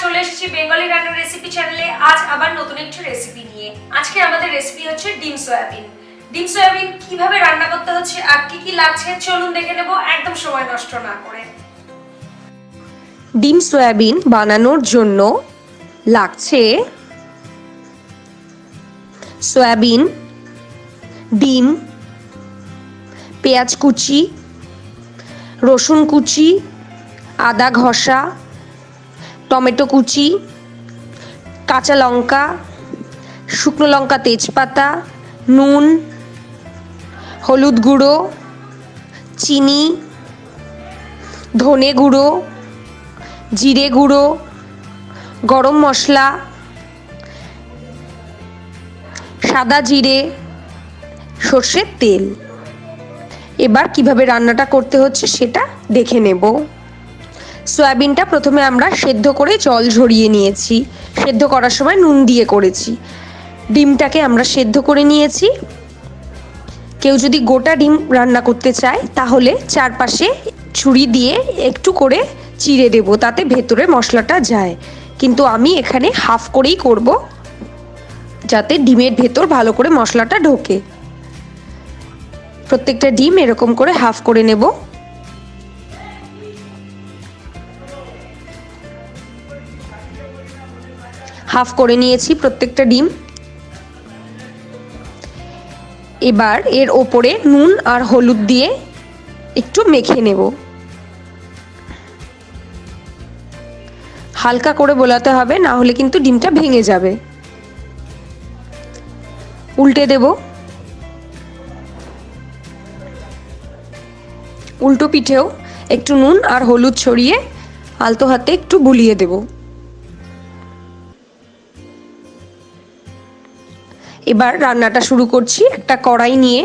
চলে এসেছি বেঙ্গলি রান্না রেসিপি চ্যানেলে। আজ আবার নতুন একটি রেসিপি নিয়ে। আজকে আমাদের রেসিপি হচ্ছে ডিম সয়াবিন। ডিম সয়াবিন কিভাবে রান্না করতে হচ্ছে আর কি কি লাগছে চলুন দেখে নেব, একদম সময় নষ্ট না করে। ডিম সয়াবিন বানানোর জন্য লাগছে সয়াবিন, ডিম, পেঁয়াজ কুচি, রসুন কুচি, আদা ঘষা, টমেটো কুচি, কাঁচা লঙ্কা, শুকনো লঙ্কা, তেজপাতা, নুন, হলুদ গুঁড়ো, চিনি, ধনে গুঁড়ো, জিরে গুঁড়ো, গরম মশলা, সাদা জিরে, সর্ষের তেল। এবার কিভাবে রান্নাটা করতে হচ্ছে সেটা দেখে নেব। সয়াবিনটা প্রথমে আমরা সেদ্ধ করে জল ঝরিয়ে নিয়েছি। সেদ্ধ করার সময় নুন দিয়ে করেছি। ডিমটাকে আমরা সেদ্ধ করে নিয়েছি। কেউ যদি গোটা ডিম রান্না করতে চায় তাহলে চারপাশে ছুরি দিয়ে একটু করে চিড়ে দেব, তাতে ভেতরে মশলাটা যায়। কিন্তু আমি এখানে হাফ করেই করব, যাতে ডিমের ভেতর ভালো করে মশলাটা ঢোকে। প্রত্যেকটা ডিম এরকম করে হাফ করে নেব। হাফ করে নিয়েছি প্রত্যেকটা ডিম। এবার এর ওপরে নুন আর হলুদ দিয়ে একটু মেখে নেব। হালকা করে বোলাতে হবে, না হলে কিন্তু ডিমটা ভেঙে যাবে। উল্টে দেব। উল্টো পিঠেও একটু নুন আর হলুদ ছড়িয়ে আলতো হাতে একটু বুলিয়ে দেব। এবার রান্নাটা শুরু করছি। একটা কড়াই নিয়ে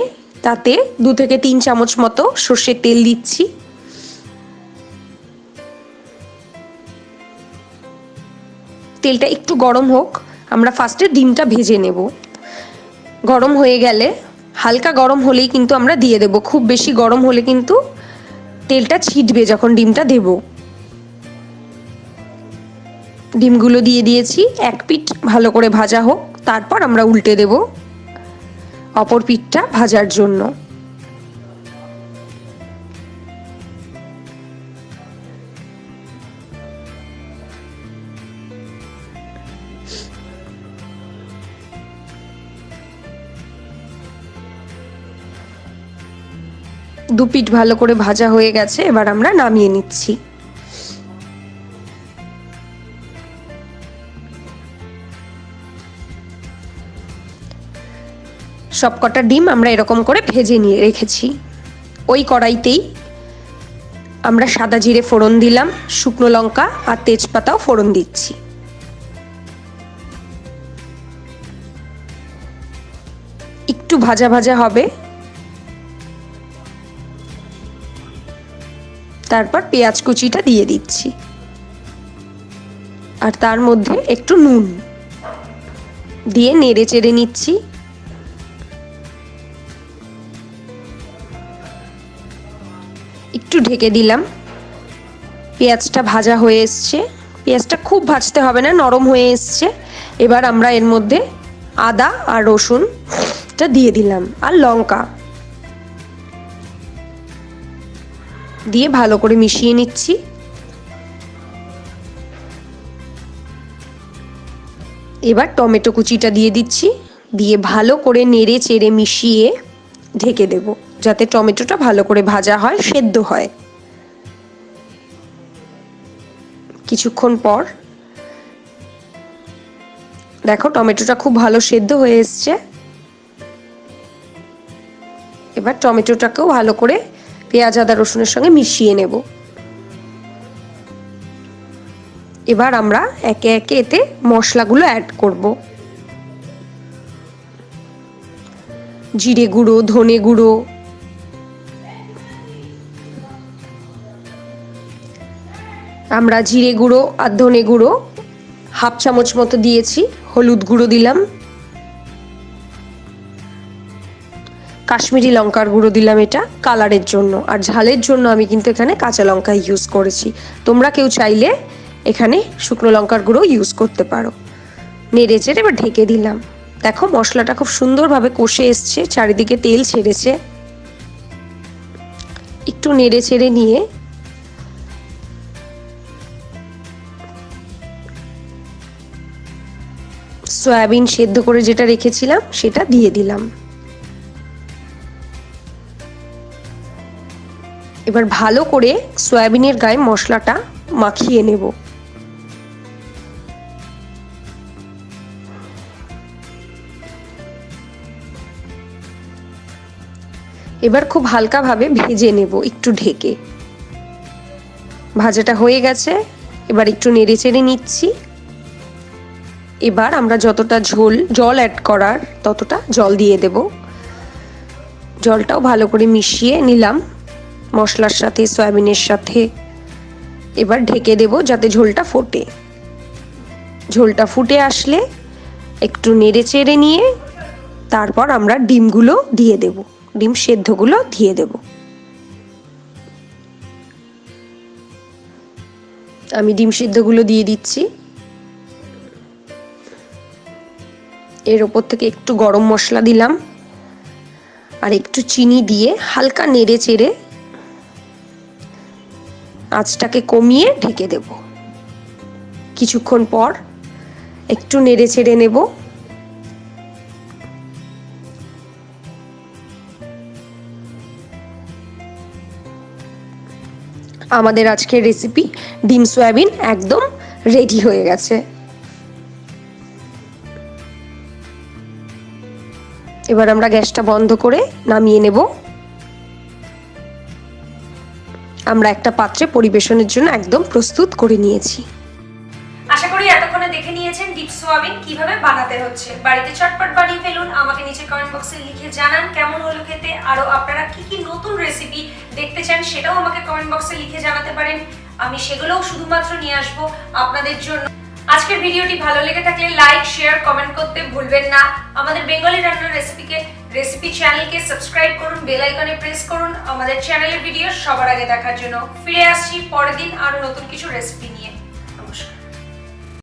তাতে 2 থেকে 3 চামচ মতো সর্ষের তেল দিচ্ছি। তেলটা একটু গরম হোক, আমরা ফার্স্টে ডিমটা ভেজে নেব। গরম হয়ে গেলে, হালকা গরম হলেই কিন্তু আমরা দিয়ে দেব। খুব বেশি গরম হলে কিন্তু তেলটা ছিটবে যখন ডিমটা দেব। ডিমগুলো দিয়ে দিয়েছি। এক পিঠ ভালো করে ভাজা হোক, তারপর আমরা উল্টে দেব অপর পিঠটা ভাজার জন্য। দু পিঠ ভালো করে ভাজা হয়ে গেছে, এবার আমরা নামিয়ে নিচ্ছি। সবকটা ডিম আমরা এরকম করে ভেজে নিয়ে রেখেছি। ওই কড়াইতেই আমরা সাদা জিরে ফোড়ন দিলাম, শুকনো লঙ্কা আর তেজপাতাও ফোড়ন দিচ্ছি। একটু ভাজা ভাজা হবে, তারপর পেঁয়াজ কুচিটা দিয়ে দিচ্ছি আর তার মধ্যে একটু নুন দিয়ে নেড়ে চেড়ে নিচ্ছি। একটু ঢেকে দিলাম। পেঁয়াজটা ভাজা হয়ে এসছে। পেঁয়াজটা খুব ভাজতে হবে না, নরম হয়ে এসছে। এবার আমরা এর মধ্যে আদা আর রসুনটা দিয়ে দিলাম আর লঙ্কা দিয়ে ভালো করে মিশিয়ে নিচ্ছি। এবার টমেটো কুচিটা দিয়ে দিচ্ছি, দিয়ে ভালো করে নেড়ে চেড়ে মিশিয়ে ঢেকে দেব, যাতে টমেটোটা ভালো করে ভাজা হয়, সেদ্ধ হয়। কিছুক্ষণ পর দেখো টমেটোটা খুব ভালো সেদ্ধ হয়ে এসছে। এবার টমেটোটাকেও ভালো করে পেঁয়াজ আদা রসুনের সঙ্গে মিশিয়ে নেব। এবার আমরা একে একে এতে মশলাগুলো অ্যাড করব। জিরে গুঁড়ো, ধনে গুঁড়ো, আমরা জিরে গুঁড়ো আর ধনে গুঁড়ো হাফ চামচ মতো দিয়েছি। হলুদ গুঁড়ো দিলাম, কাশ্মীরি লঙ্কার গুঁড়ো দিলাম, এটা কালারের জন্য। আর ঝালের জন্য আমি কিন্তু এখানে কাঁচা লঙ্কা ইউজ করেছি। তোমরা কেউ চাইলে এখানে শুকনো লঙ্কার গুঁড়ো ইউজ করতে পারো। নেড়ে চেড়ে এবার ঢেকে দিলাম। দেখো মশলাটা খুব সুন্দরভাবে কষে এসছে, চারিদিকে তেল ছেড়েছে। একটু নেড়ে চেড়ে নিয়ে সয়াবিন সেদ্ধ করে যেটা রেখেছিলাম সেটা দিয়ে দিলাম। এবার ভালো করে সয়াবিনের গায়ে মশলাটা মাখিয়ে নেব। এবার খুব হালকাভাবে ভেজে নেব একটু ঢেকে। ভাজাটা হয়ে গেছে, এবার একটু নেড়ে চেড়ে নিচ্ছি। এবার আমরা যতটা জল অ্যাড করার ততটা জল দিয়ে দেব। জলটাও ভালো করে মিশিয়ে নিলাম মশলার সাথে, সয়াবিনের সাথে। এবার ঢেকে দেব যাতে ঝোলটা ফোটে। ঝোলটা ফুটে আসলে একটু নেড়ে চেড়ে নিয়ে তারপর আমরা ডিমগুলো দিয়ে দেব, ডিম সেদ্ধগুলো দিয়ে দেব। আমি ডিম সেদ্ধগুলো দিয়ে দিচ্ছি। এর ওপর থেকে একটু গরম মশলা দিলাম আর একটু চিনি দিয়ে হালকা নেড়ে চেড়ে আঁচটাকে কমিয়ে ঢেকে দেব। কিছুক্ষণ পর একটু নেড়ে চেড়ে নেব। আমাদের আজকের রেসিপি ডিম সয়াবিন একদম রেডি হয়ে গেছে। এবার আমরা গ্যাসটা বন্ধ করে নামিয়ে নেব। আমরা একটা পাত্রে পরিবেশনের জন্য একদম প্রস্তুত করে নিয়েছি। আশা করি এতক্ষণে দেখে নিয়েছেন ডিম সোয়াবিন কিভাবে বানাতে হচ্ছে। বাড়িতে চটপট বানিয়ে ফেলুন। আমাকে নিচে কমেন্ট বক্সে লিখে জানান কেমন হলো খেতে। আরো আপনারা কি কি নতুন রেসিপি দেখতে চান সেটাও আমাকে কমেন্ট বক্সে লিখে জানাতে পারেন। আমি সেগুলোও শুধুমাত্র নিয়ে আসবো আপনাদের জন্য। আজকের ভিডিওটি ভালো লেগে থাকলে লাইক, শেয়ার, কমেন্ট করতে ভুলবেন না। আমাদের বেঙ্গলি রান্নার রেসিপি চ্যানেলকে সাবস্ক্রাইব করুন, বেল আইকনে প্রেস করুন আমাদের চ্যানেলের ভিডিও সবার আগে দেখার জন্য। ফিরে আসছি পরের দিন আরো নতুন কিছু রেসিপি নিয়ে।